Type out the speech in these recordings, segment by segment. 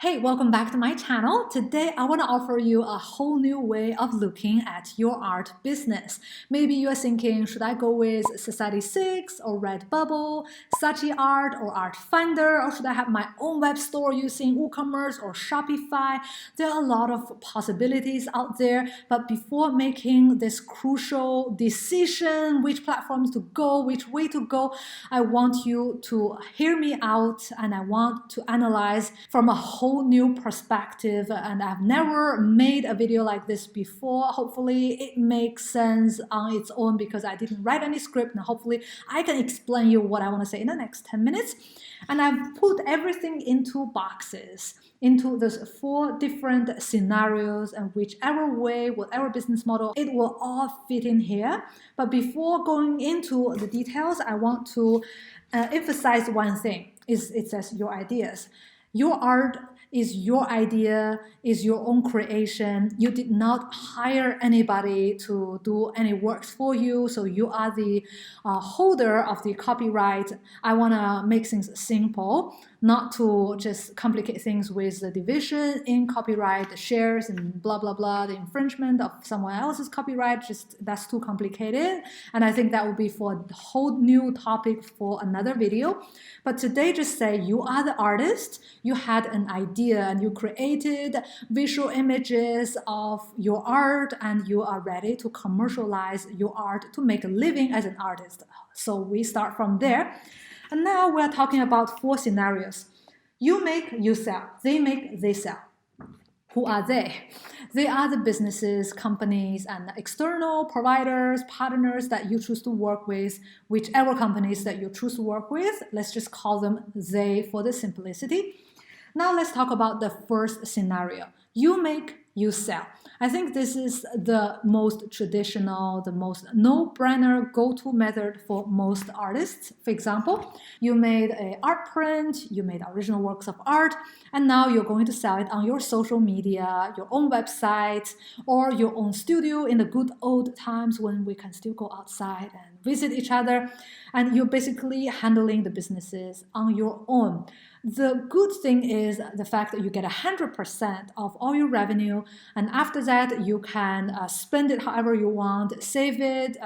Hey, welcome back to my channel. Today, I want to offer you a whole new way of looking at your art business. Maybe you are thinking, should I go with Society6 or Redbubble, Saatchi Art or Artfinder, or should I have my own web store using WooCommerce or Shopify? There are a lot of possibilities out there, but before making this crucial decision, which platforms to go, which way to go, I want you to hear me out and I want to analyze from a whole new perspective. And I've never made a video like this before. Hopefully it makes sense on its own because I didn't write any script, and hopefully I can explain you what I want to say in the next 10 minutes. And I've put everything into boxes, into those 4 different scenarios, and whichever way, whatever business model, it will all fit in here. But before going into the details, I want to emphasize one thing. It says your ideas. Your art is your idea, is your own creation. You did not hire anybody to do any works for you, so you are the holder of the copyright. I want to make things simple, not to just complicate things with the division in copyright, the shares and blah, blah, blah, the infringement of someone else's copyright. Just that's too complicated. And I think that will be for a whole new topic for another video. But today, just say you are the artist, you had an idea and you created visual images of your art and you are ready to commercialize your art to make a living as an artist. So we start from there. And now we're talking about 4 scenarios. You make, you sell. They make, they sell. Who are they? They are the businesses, companies, and external providers, partners that you choose to work with, whichever companies that you choose to work with. Let's just call them they for the simplicity. Now let's talk about the first scenario. You make, you sell. I think this is the most traditional, the most no-brainer go-to method for most artists. For example, you made an art print, you made original works of art, and now you're going to sell it on your social media, your own website, or your own studio in the good old times when we can still go outside and visit each other. And you're basically handling the businesses on your own. The good thing is the fact that you get 100% of all your revenue, and after that you can spend it however you want, save it,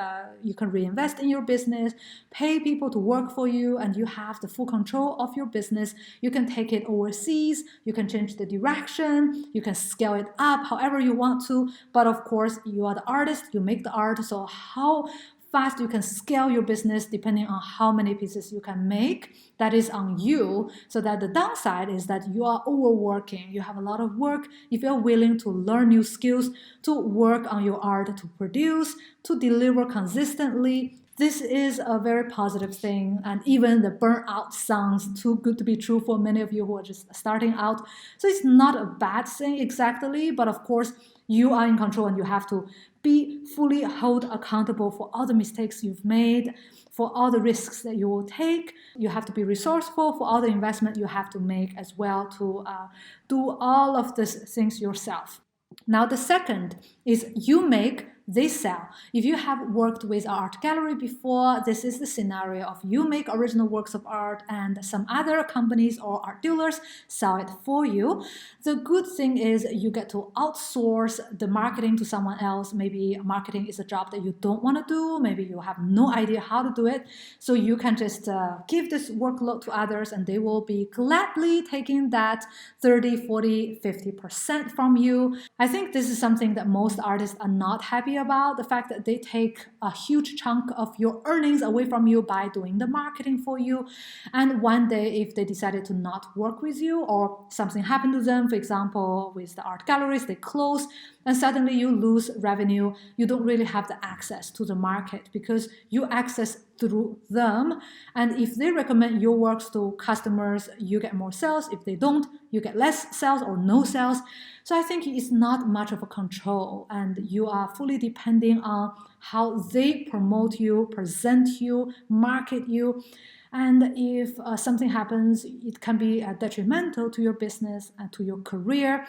you can reinvest in your business, pay people to work for you, and you have the full control of your business. You can take it overseas, you can change the direction, you can scale it up however you want to, but of course you are the artist, you make the art, so how fast you can scale your business depending on how many pieces you can make. That is on you. So that the downside is that you are overworking. You have a lot of work. If you're willing to learn new skills, to work on your art, to produce, to deliver consistently, this is a very positive thing. And even the burnout sounds too good to be true for many of you who are just starting out. So it's not a bad thing exactly, but of course, you are in control and you have to be fully held accountable for all the mistakes you've made, for all the risks that you will take. You have to be resourceful for all the investment you have to make as well to do all of these things yourself. Now, the second is you make, they sell. If you have worked with an art gallery before, this is the scenario of you make original works of art and some other companies or art dealers sell it for you. The good thing is you get to outsource the marketing to someone else. Maybe marketing is a job that you don't want to do. Maybe you have no idea how to do it. So you can just give this workload to others and they will be gladly taking that 30, 40, 50% from you. I think this is something that most artists are not happy about, the fact that they take a huge chunk of your earnings away from you by doing the marketing for you. And one day, if they decided to not work with you or something happened to them, for example, with the art galleries, they close, and suddenly you lose revenue. You don't really have the access to the market because you access through them. And if they recommend your works to customers, you get more sales. If they don't, you get less sales or no sales. So I think it's not much of a control, and you are fully depending on how they promote you, present you, market you. And if something happens, it can be detrimental to your business and to your career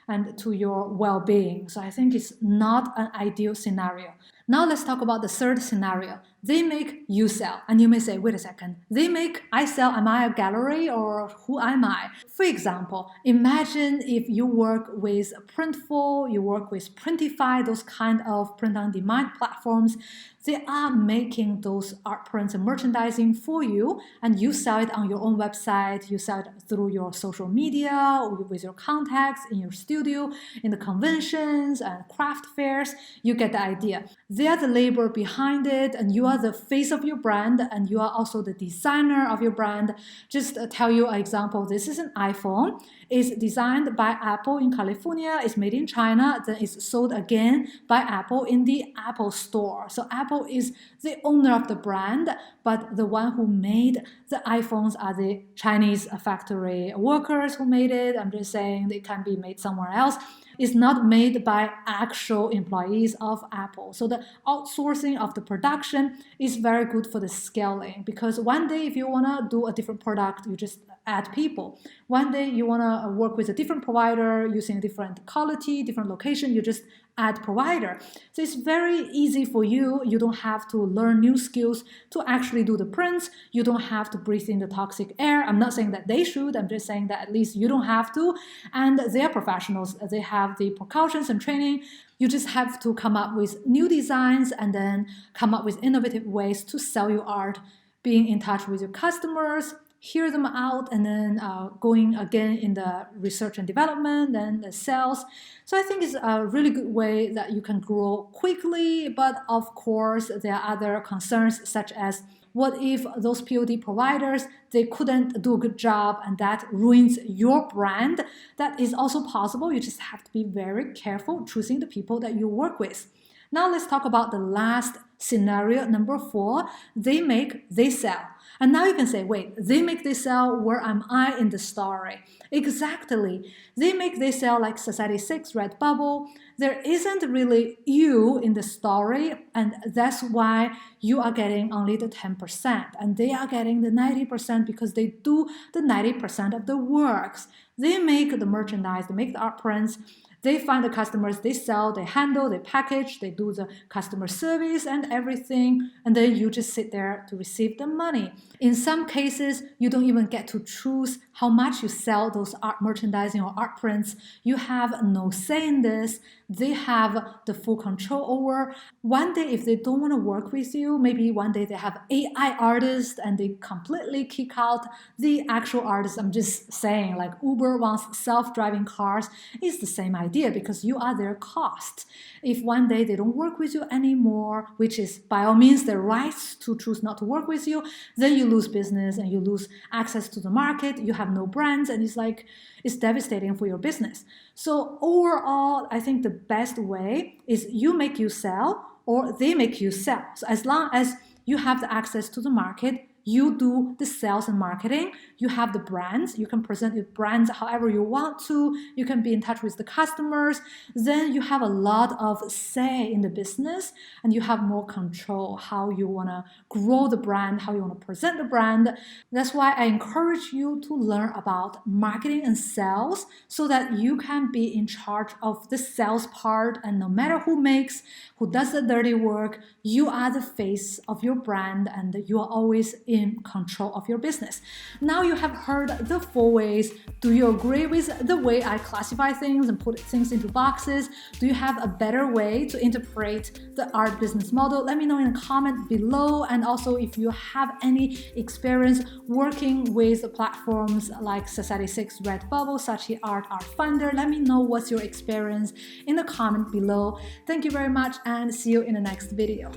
and to your well-being. So I think it's not an ideal scenario. Now let's talk about the third scenario. They make, you sell. And you may say, wait a second, they make, I sell, am I a gallery or who am I? For example, imagine if you work with Printful, you work with Printify, those kind of print-on-demand platforms. They are making those art prints and merchandising for you, and you sell it on your own website, you sell it through your social media, with your contacts, in your studio, in the conventions and craft fairs. You get the idea. They are the labor behind it, and you are the face of your brand, and you are also the designer of your brand. Just tell you an example. This is an iPhone. It's designed by Apple in California. It's made in China. Then it's sold again by Apple in the Apple Store. So Apple is the owner of the brand, but the one who made the iPhones are the Chinese factory workers who made it. I'm just saying they can be made somewhere else. It's not made by actual employees of Apple. So the outsourcing of the production is very good for the scaling, because one day if you want to do a different product, you just add people. One day you want to work with a different provider using a different quality, different location, you just add provider. So it's very easy for you. You don't have to learn new skills to actually do the prints. You don't have to breathe in the toxic air. I'm not saying that they should. I'm just saying that at least you don't have to. And they're professionals. They have the precautions and training. You just have to come up with new designs and then come up with innovative ways to sell your art, being in touch with your customers, hear them out, and then going again in the research and development and the sales. So I think it's a really good way that you can grow quickly, but of course there are other concerns, such as what if those POD providers, they couldn't do a good job and that ruins your brand? That is also possible. You just have to be very careful choosing the people that you work with. Now let's talk about the last scenario, number 4. They make, they sell. And now you can say, wait, they make, they sell, where am I in the story? Exactly. They make, they sell like Society6, Redbubble. There isn't really you in the story, and that's why you are getting only the 10%, and they are getting the 90% because they do the 90% of the works. They make the merchandise, they make the art prints, they find the customers, they sell, they handle, they package, they do the customer service and everything, and then you just sit there to receive the money. In some cases, you don't even get to choose how much you sell those art merchandising or art prints. You have no say in this. They have the full control over. One day, if they don't want to work with you, maybe one day they have AI artists and they completely kick out the actual artists. I'm just saying, like Uber wants self-driving cars. It's the same idea because you are their cost. If one day they don't work with you anymore, which is by all means their right to choose not to work with you, then you lose business and you lose access to the market. You have no brands, and it's devastating for your business. So overall, I think the best way is you make you sell or they make you sell. So as long as you have the access to the market, you do the sales and marketing, you have the brands, you can present your brands however you want to, you can be in touch with the customers, then you have a lot of say in the business and you have more control how you want to grow the brand, how you want to present the brand. That's why I encourage you to learn about marketing and sales so that you can be in charge of the sales part, and no matter who makes, who does the dirty work, you are the face of your brand and you are always in control of your business. Now you have heard the 4 ways. Do you agree with the way I classify things and put things into boxes? Do you have a better way to interpret the art business model? Let me know in a comment below. And also, if you have any experience working with platforms like Society6, Redbubble, Saatchi Art, Artfinder, let me know what's your experience in the comment below. Thank you very much and see you in the next video.